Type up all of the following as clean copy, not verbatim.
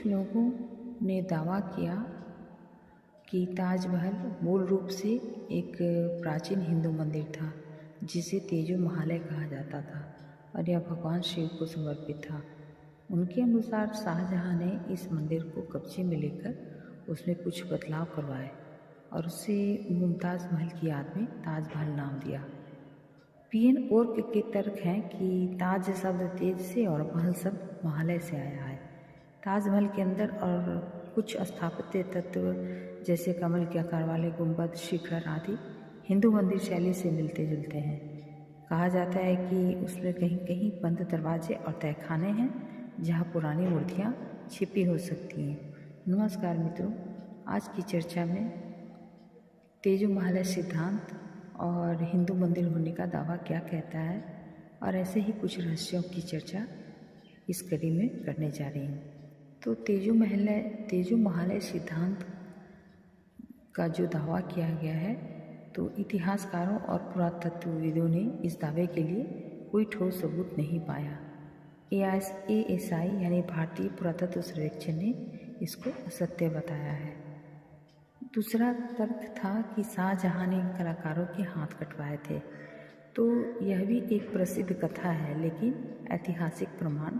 कुछ लोगों ने दावा किया कि ताजमहल मूल रूप से एक प्राचीन हिंदू मंदिर था जिसे तेजो महालय कहा जाता था और यह भगवान शिव को समर्पित था। उनके अनुसार शाहजहां ने इस मंदिर को कब्जे में लेकर उसमें कुछ बदलाव करवाए और उसे मुमताज़ महल की याद में ताजमहल नाम दिया। पीएन ओर्क के तर्क हैं कि ताज शब्द तेज से और महल शब्द महालय से आया है। ताजमहल के अंदर और कुछ स्थापत्य तत्व जैसे कमल के आकार वाले गुंबद, शिखर आदि हिंदू मंदिर शैली से मिलते जुलते हैं। कहा जाता है कि उसमें कहीं कहीं बंद दरवाजे और तहखाने हैं जहां पुरानी मूर्तियां छिपी हो सकती हैं। नमस्कार मित्रों, आज की चर्चा में तेजो महालय सिद्धांत और हिंदू मंदिर होने का दावा क्या कहता है और ऐसे ही कुछ रहस्यों की चर्चा इस कड़ी में करने जा रही हूँ। तो तेजो महालय सिद्धांत का जो दावा किया गया है, तो इतिहासकारों और पुरातत्वविदों ने इस दावे के लिए कोई ठोस सबूत नहीं पाया। ASI यानी भारतीय पुरातत्व सर्वेक्षण ने इसको असत्य बताया है। दूसरा तर्क था कि शाहजहां ने कलाकारों के हाथ कटवाए थे, तो यह भी एक प्रसिद्ध कथा है लेकिन ऐतिहासिक प्रमाण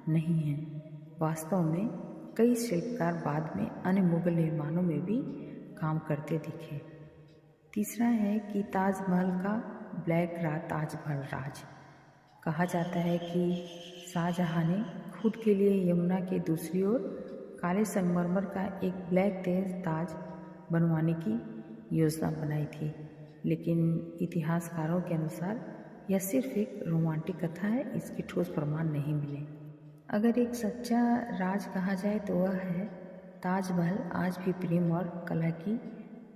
नहीं है। वास्तव में कई शिल्पकार बाद में अन्य मुगल निर्माणों में भी काम करते दिखे। तीसरा है कि ताजमहल का ताजमहल राज कहा जाता है कि शाहजहां ने खुद के लिए यमुना के दूसरी ओर काले संगमरमर का एक ब्लैक ताज बनवाने की योजना बनाई थी, लेकिन इतिहासकारों के अनुसार यह सिर्फ एक रोमांटिक कथा है, इसके ठोस प्रमाण नहीं मिले। अगर एक सच्चा राज कहा जाए तो वह है ताजमहल आज भी प्रेम और कला की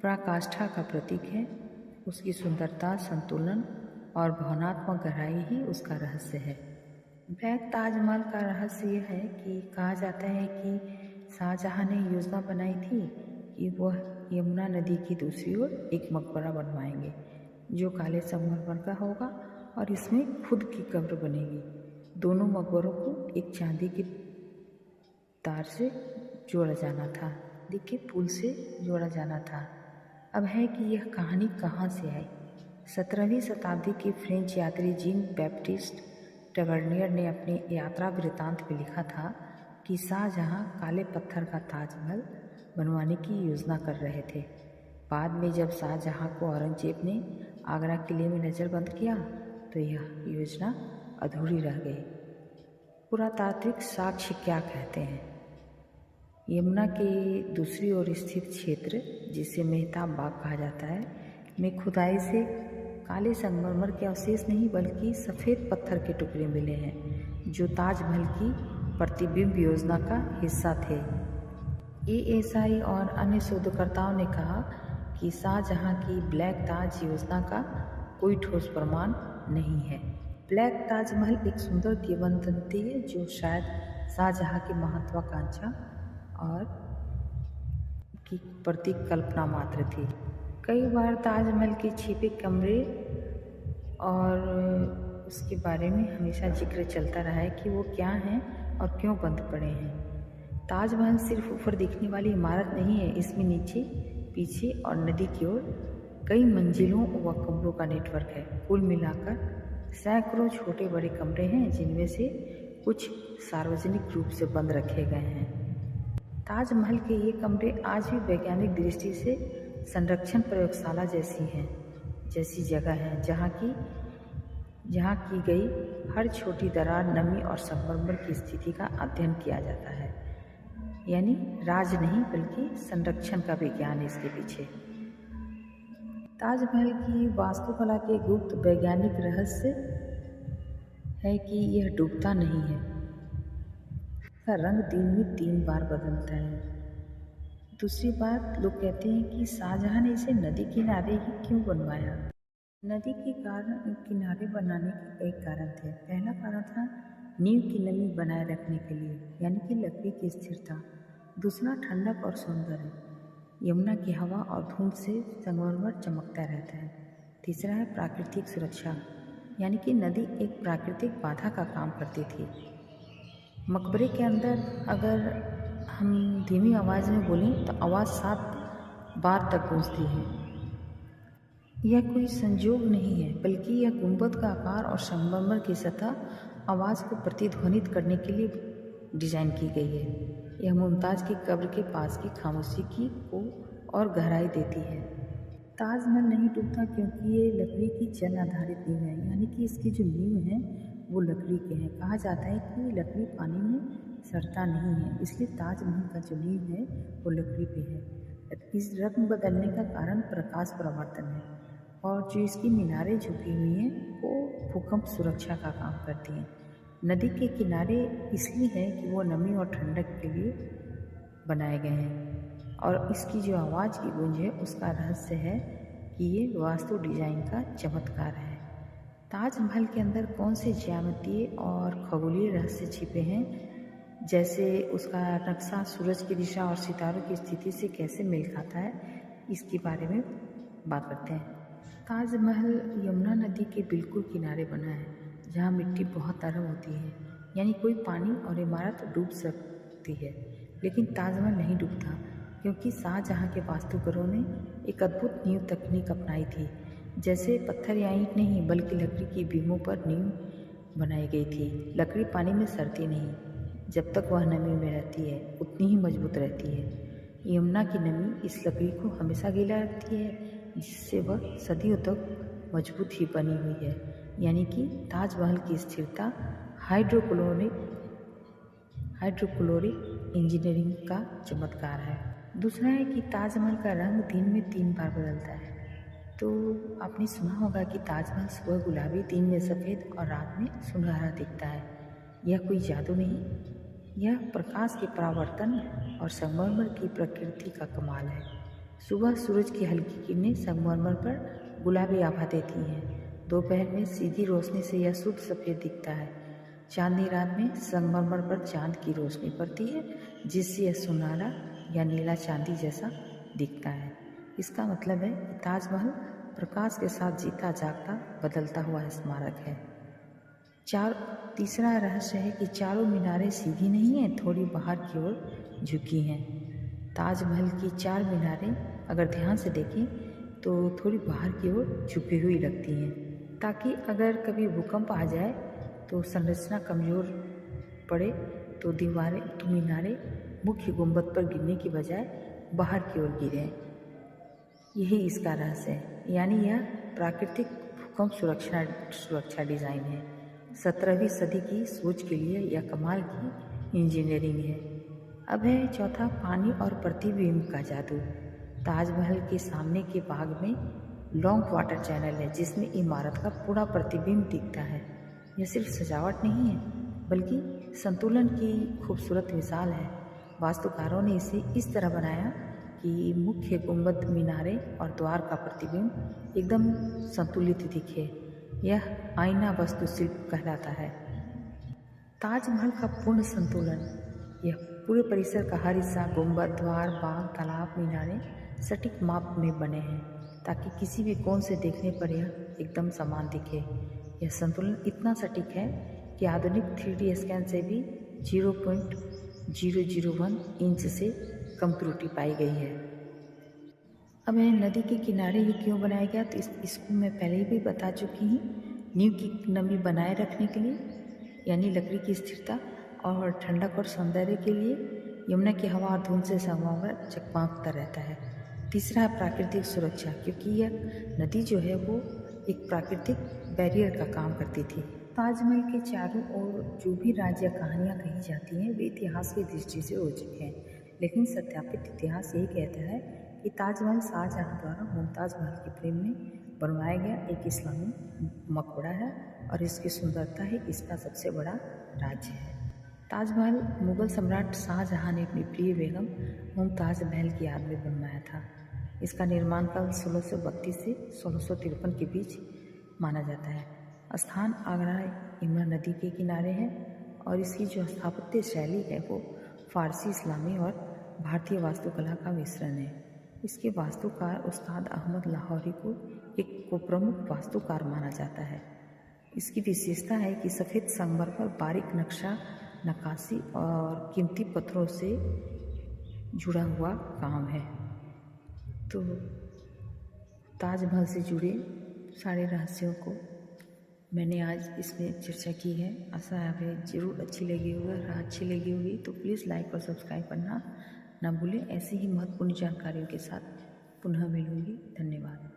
पराकाष्ठा का प्रतीक है। उसकी सुंदरता, संतुलन और भावनात्मक गहराई ही उसका रहस्य है। ब्लैक ताजमहल का रहस्य यह है कि कहा जाता है कि शाहजहां ने योजना बनाई थी कि वह यमुना नदी की दूसरी ओर एक मकबरा बनवाएंगे जो काले संगमरमर का होगा और इसमें खुद की कब्र बनेगी। दोनों मकबरों को एक चांदी के तार से जोड़ा जाना था, देखिए पुल से जोड़ा जाना था। अब है कि यह कहानी कहाँ से आई। 17वीं शताब्दी के फ्रेंच यात्री जीन बैप्टिस्ट टवर्नियर ने अपने यात्रा वृत्तांत में लिखा था कि शाहजहां काले पत्थर का ताजमहल बनवाने की योजना कर रहे थे। बाद में जब शाहजहां को औरंगजेब ने आगरा किले में नज़रबंद किया तो यह योजना अधूरी रह गई। पुरातात्विक साक्ष्य क्या कहते हैं? यमुना के दूसरी ओर स्थित क्षेत्र, जिसे मेहताब बाग कहा जाता है, में खुदाई से काले संगमरमर के अवशेष नहीं बल्कि सफ़ेद पत्थर के टुकड़े मिले हैं जो ताजमहल की प्रतिबिंब योजना का हिस्सा थे। ASI और अन्य शोधकर्ताओं ने कहा कि शाहजहां की ब्लैक ताज योजना का कोई ठोस प्रमाण नहीं है। ब्लैक ताजमहल एक सुंदर किंवदंती है जो शायद शाहजहां की महत्वाकांक्षा और की प्रतीक कल्पना मात्र थी। कई बार ताजमहल के छिपे कमरे और उसके बारे में हमेशा जिक्र चलता रहा है कि वो क्या हैं और क्यों बंद पड़े हैं। ताजमहल सिर्फ ऊपर दिखने वाली इमारत नहीं है, इसमें नीचे, पीछे और नदी की ओर कई मंजिलों व कमरों का नेटवर्क है। कुल मिलाकर सैकड़ों छोटे बड़े कमरे हैं जिनमें से कुछ सार्वजनिक रूप से बंद रखे गए हैं। ताजमहल के ये कमरे आज भी वैज्ञानिक दृष्टि से संरक्षण प्रयोगशाला जैसी जगह है जहाँ की गई हर छोटी दरार, नमी और संगमरमर की स्थिति का अध्ययन किया जाता है। यानी राज नहीं बल्कि संरक्षण का विज्ञान है इसके पीछे। ताजमहल की वास्तुकला के गुप्त वैज्ञानिक रहस्य है कि यह डूबता नहीं है। इसका रंग दिन में 3 बार बदलता है। दूसरी बात, लोग कहते हैं कि शाहजहां ने इसे नदी किनारे ही क्यों बनवाया। नदी के किनारे बनाने के कई कारण थे। पहला कारण था नींव की नमी बनाए रखने के लिए, यानी कि लकड़ी की स्थिरता। दूसरा, ठंडक और सौंदर्य, यमुना की हवा और धूप से संगमरमर चमकता रहता है। तीसरा है प्राकृतिक सुरक्षा, यानी कि नदी एक प्राकृतिक बाधा का काम करती थी। मकबरे के अंदर अगर हम धीमी आवाज़ में बोलें तो आवाज़ 7 बार तक गूंजती है। यह कोई संजोग नहीं है, बल्कि यह गुंबद का आकार और संगमरमर की सतह आवाज़ को प्रतिध्वनित करने के लिए डिज़ाइन की गई है। यह मुमताज़ की कब्र के पास की खामोशी को और गहराई देती है। ताजमहल नहीं डूबता क्योंकि ये लकड़ी की जल आधारित नींव है, यानी कि इसकी जो नींव है वो लकड़ी के हैं। कहा जाता है कि लकड़ी पानी में सड़ता नहीं है, इसलिए ताजमहल का जो नींव है वो लकड़ी पे है। इस रंग बदलने का कारण प्रकाश परावर्तन है, और जो इसकी मीनारें झुकी हुई हैं वो भूकंप सुरक्षा का काम करती हैं। नदी के किनारे इसलिए है कि वो नमी और ठंडक के लिए बनाए गए हैं, और इसकी जो आवाज़ की गूंज है उसका रहस्य है कि ये वास्तु डिजाइन का चमत्कार है। ताजमहल के अंदर कौन से ज्यामितीय और खगोलीय रहस्य छिपे हैं, जैसे उसका नक्शा सूरज की दिशा और सितारों की स्थिति से कैसे मेल खाता है, इसके बारे में बात करते हैं। ताजमहल यमुना नदी के बिल्कुल किनारे बना है, जहाँ मिट्टी बहुत नरम होती है, यानी कोई पानी और इमारत डूब सकती है, लेकिन ताजमहल नहीं डूबता क्योंकि शाहजहाँ के वास्तुकारों ने एक अद्भुत नींव तकनीक अपनाई थी। जैसे पत्थर या ईंट नहीं, बल्कि लकड़ी की बीमों पर नींव बनाई गई थी। लकड़ी पानी में सड़ती नहीं, जब तक वह नमी में रहती है उतनी ही मजबूत रहती है। यमुना की नमी इस लकड़ी को हमेशा गीला रखती है, जिससे वह सदियों तक मजबूत ही बनी हुई है। यानी कि ताजमहल की स्थिरता हाइड्रोक्लोरिक इंजीनियरिंग का चमत्कार है। दूसरा है कि ताजमहल का रंग दिन में 3 बार बदलता है। तो आपने सुना होगा कि ताजमहल सुबह गुलाबी, दिन में सफ़ेद और रात में सुनहरा दिखता है। यह कोई जादू नहीं, यह प्रकाश के परावर्तन और संगमरमर की प्रकृति का कमाल है। सुबह सूरज की हल्की किरणें संगमरमर पर गुलाबी आभा देती हैं। दोपहर में सीधी रोशनी से यह शुद्ध सफ़ेद दिखता है। चांदनी रात में संगमरमर पर चांद की रोशनी पड़ती है, जिससे यह सुनहरा या नीला चांदी जैसा दिखता है। इसका मतलब है कि ताजमहल प्रकाश के साथ जीता जागता बदलता हुआ स्मारक है। तीसरा रहस्य है कि चारों मीनारें सीधी नहीं हैं, थोड़ी बाहर की ओर झुकी हैं। ताजमहल की 4 मीनारें अगर ध्यान से देखें तो थोड़ी बाहर की ओर झुकी हुई लगती हैं, ताकि अगर कभी भूकंप आ जाए तो संरचना कमज़ोर पड़े तो मीनारें मुख्य गुंबद पर गिरने की बजाय बाहर की ओर गिरें। यही इसका रहस्य है, यानी यह प्राकृतिक भूकंप सुरक्षा डिज़ाइन है। 17वीं सदी की सोच के लिए यह कमाल की इंजीनियरिंग है। अब है चौथा, पानी और प्रतिबिंब का जादू। ताजमहल के सामने के बाग में लॉन्ग वाटर चैनल है, जिसमें इमारत का पूरा प्रतिबिंब दिखता है। यह सिर्फ सजावट नहीं है, बल्कि संतुलन की खूबसूरत मिसाल है। वास्तुकारों ने इसे इस तरह बनाया कि मुख्य गुंबद, मीनारें और द्वार का प्रतिबिंब एकदम संतुलित दिखे। यह आईना वास्तुशिल्प कहलाता है। ताजमहल का पूर्ण संतुलन, यह पूरे परिसर का हर हिस्सा, गुंबद, द्वार, बाग, तालाब, मीनारें सटीक माप में बने हैं, ताकि किसी भी कोण से देखने पर यह एकदम समान दिखे। यह संतुलन इतना सटीक है कि आधुनिक 3D स्कैन से भी 0.001 इंच से कम त्रुटि पाई गई है। अब है नदी के किनारे ये क्यों बनाया गया, तो इसको मैं पहले ही भी बता चुकी हूँ। नींव की नमी बनाए रखने के लिए, यानी लकड़ी की स्थिरता, और ठंडक और सौंदर्य के लिए। यमुना की हवा और धुंध से संगमरमर चकमकता रहता है। तीसरा है प्राकृतिक सुरक्षा, क्योंकि यह नदी जो है वो एक प्राकृतिक बैरियर का काम करती थी। ताजमहल के चारों ओर जो भी राज या कहानियाँ कही जाती हैं वे इतिहास की दृष्टि से रोचक हैं, लेकिन सत्यापित इतिहास यही कहता है कि ताजमहल शाहजहाँ द्वारा मुमताज़ महल के प्रेम में बनवाया गया एक इस्लामी मकबरा है, और इसकी सुंदरता ही इसका सबसे बड़ा राज्य है। ताजमहल मुगल सम्राट शाहजहाँ ने अपनी प्रिय बेगम मुमताज़ महल की याद में बनवाया था। इसका निर्माण काल 1632 से 1653 के बीच माना जाता है। स्थान आगरा यमुना नदी के किनारे है, और इसकी जो स्थापत्य शैली है वो फारसी, इस्लामी और भारतीय वास्तुकला का मिश्रण है। इसके वास्तुकार उस्ताद अहमद लाहौरी को प्रमुख वास्तुकार माना जाता है। इसकी विशेषता है कि सफ़ेद संगमरमर पर बारीक नक्काशी और कीमती पत्थरों से जुड़ा हुआ काम है। तो ताजमहल से जुड़े सारे रहस्यों को मैंने आज इसमें चर्चा की है। आशा है ज़रूर अच्छी लगी होगी। अगर अच्छी लगी होगी तो प्लीज़ लाइक और सब्सक्राइब करना ना भूलें। ऐसी ही महत्वपूर्ण जानकारियों के साथ पुनः मिलूँगी। धन्यवाद।